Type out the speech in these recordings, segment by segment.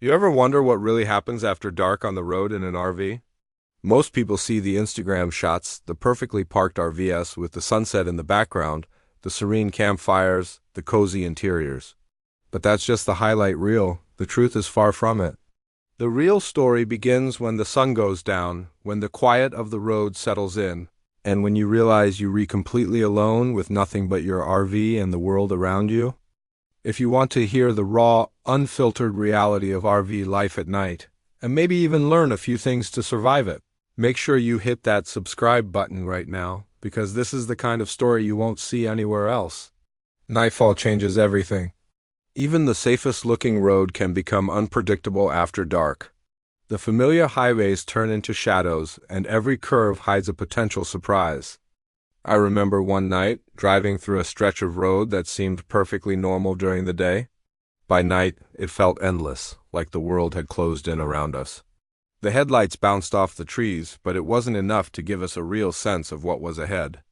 You ever wonder what really happens after dark on the road in an RV? Most people see the Instagram shots, the perfectly parked RVs with the sunset in the background, the serene campfires, the cozy interiors. But that's just the highlight reel. The truth is far from it. The real story begins when the sun goes down, when the quiet of the road settles in, and when you realize you're completely alone with nothing but your RV and the world around you. If you want to hear the raw, unfiltered reality of RV life at night, and maybe even learn a few things to survive it, make sure you hit that subscribe button right now, because this is the kind of story you won't see anywhere else. Nightfall changes everything. Even the safest-looking road can become unpredictable after dark. The familiar highways turn into shadows, and every curve hides a potential surprise. I remember one night, driving through a stretch of road that seemed perfectly normal during the day. By night, it felt endless, like the world had closed in around us. The headlights bounced off the trees, but it wasn't enough to give us a real sense of what was ahead.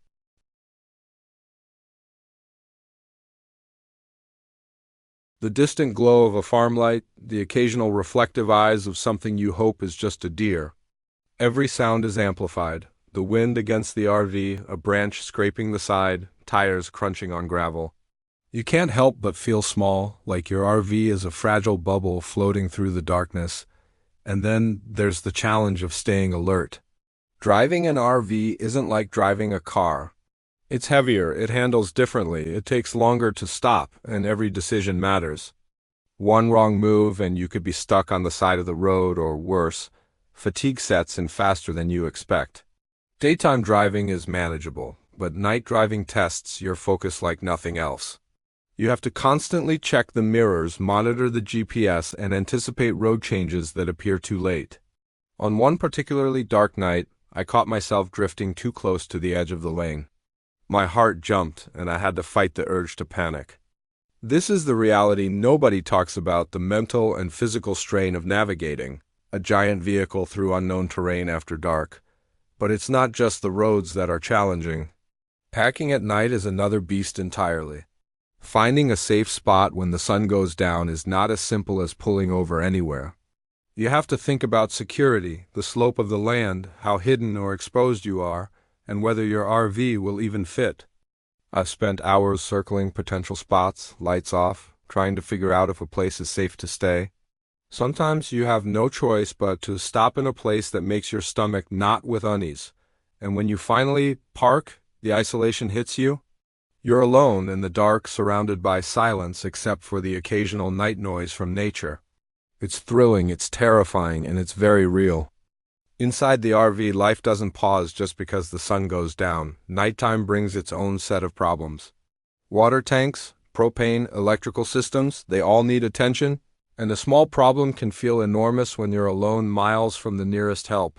The distant glow of a farmlight, the occasional reflective eyes of something you hope is just a deer. Every sound is amplified. The wind against the RV, a branch scraping the side, tires crunching on gravel. You can't help but feel small, like your RV is a fragile bubble floating through the darkness. And then there's the challenge of staying alert. Driving an RV isn't like driving a car. It's heavier, it handles differently, it takes longer to stop, and every decision matters. One wrong move and you could be stuck on the side of the road, or worse, fatigue sets in faster than you expect. Daytime driving is manageable, but night driving tests your focus like nothing else. You have to constantly check the mirrors, monitor the GPS, and anticipate road changes that appear too late. On one particularly dark night, I caught myself drifting too close to the edge of the lane. My heart jumped, and I had to fight the urge to panic. This is the reality nobody talks about: the mental and physical strain of navigating a giant vehicle through unknown terrain after dark. But it's not just the roads that are challenging. Packing at night is another beast entirely. Finding a safe spot when the sun goes down is not as simple as pulling over anywhere. You have to think about security, the slope of the land, how hidden or exposed you are, and whether your RV will even fit. I've spent hours circling potential spots, lights off, trying to figure out if a place is safe to stay. Sometimes you have no choice but to stop in a place that makes your stomach knot with unease, and when you finally park, the isolation hits you. You're alone in the dark, surrounded by silence except for the occasional night noise from nature. It's thrilling, it's terrifying, and it's very real. Inside the RV, life doesn't pause just because the sun goes down. Nighttime brings its own set of problems. Water tanks, propane, electrical systems, they all need attention, and a small problem can feel enormous when you're alone miles from the nearest help.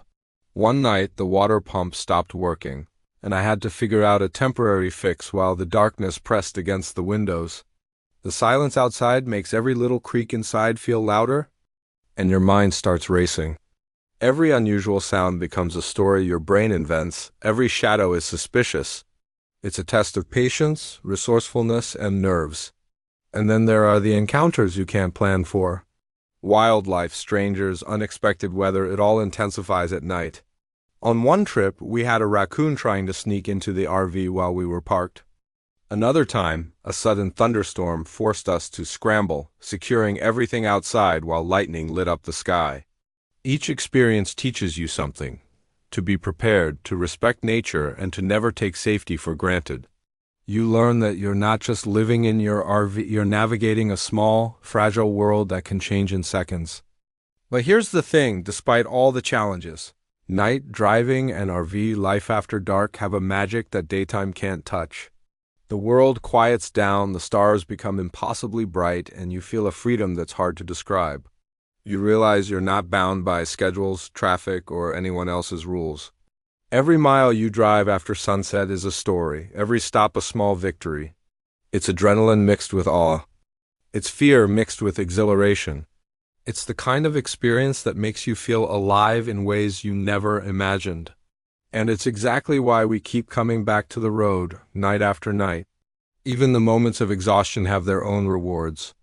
One night, the water pump stopped working, and I had to figure out a temporary fix while the darkness pressed against the windows. The silence outside makes every little creak inside feel louder, and your mind starts racing. Every unusual sound becomes a story your brain invents. Every shadow is suspicious. It's a test of patience, resourcefulness, and nerves. And then there are the encounters you can't plan for. Wildlife, strangers, unexpected weather, it all intensifies at night. On one trip, we had a raccoon trying to sneak into the RV while we were parked. Another time, a sudden thunderstorm forced us to scramble, securing everything outside while lightning lit up the sky. Each experience teaches you something: to be prepared, to respect nature, and to never take safety for granted. You learn that you're not just living in your RV, you're navigating a small, fragile world that can change in seconds. But here's the thing: despite all the challenges, night driving and RV life after dark have a magic that daytime can't touch. The world quiets down, the stars become impossibly bright, and you feel a freedom that's hard to describe. You realize you're not bound by schedules, traffic, or anyone else's rules. Every mile you drive after sunset is a story, every stop a small victory. It's adrenaline mixed with awe. It's fear mixed with exhilaration. It's the kind of experience that makes you feel alive in ways you never imagined. And it's exactly why we keep coming back to the road, night after night. Even the moments of exhaustion have their own rewards.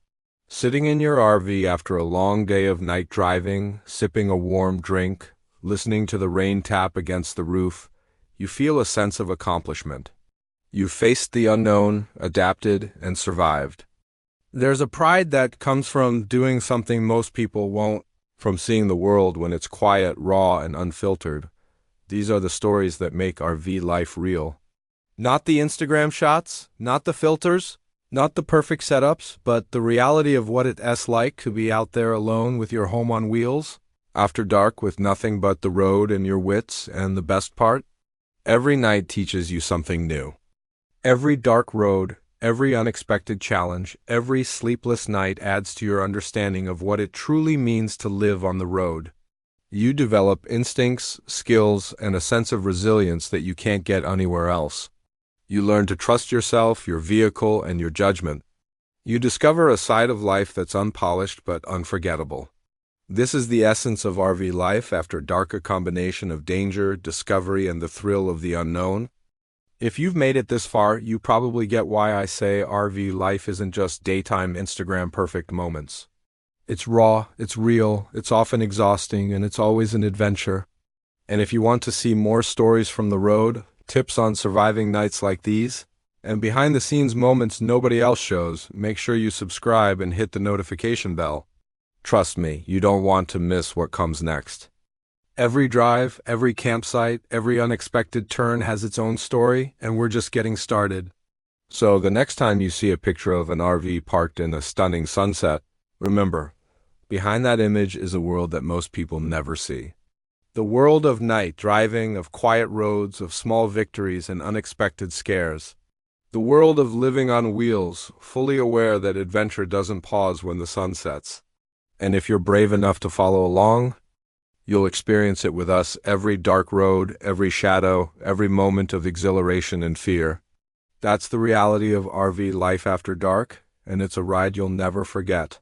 Sitting in your RV after a long day of night driving, sipping a warm drink, listening to the rain tap against the roof, you feel a sense of accomplishment. You've faced the unknown, adapted, and survived. There's a pride that comes from doing something most people won't, from seeing the world when it's quiet, raw, and unfiltered. These are the stories that make RV life real. Not the Instagram shots, not the filters, not the perfect setups, but the reality of what it's like to be out there alone with your home on wheels, after dark with nothing but the road and your wits, and the best part? Every night teaches you something new. Every dark road, every unexpected challenge, every sleepless night adds to your understanding of what it truly means to live on the road. You develop instincts, skills, and a sense of resilience that you can't get anywhere else. You learn to trust yourself, your vehicle, and your judgment. You discover a side of life that's unpolished but unforgettable. This is the essence of RV life after dark, a combination of danger, discovery, and the thrill of the unknown. If you've made it this far, you probably get why I say RV life isn't just daytime Instagram perfect moments. It's raw, it's real, it's often exhausting, and it's always an adventure. And if you want to see more stories from the road, tips on surviving nights like these, and behind-the-scenes moments nobody else shows, make sure you subscribe and hit the notification bell. Trust me, you don't want to miss what comes next. Every drive, every campsite, every unexpected turn has its own story, and we're just getting started. So the next time you see a picture of an RV parked in a stunning sunset, remember, behind that image is a world that most people never see. The world of night driving, of quiet roads, of small victories and unexpected scares. The world of living on wheels, fully aware that adventure doesn't pause when the sun sets. And if you're brave enough to follow along, you'll experience it with us every dark road, every shadow, every moment of exhilaration and fear. That's the reality of RV life after dark, and it's a ride you'll never forget.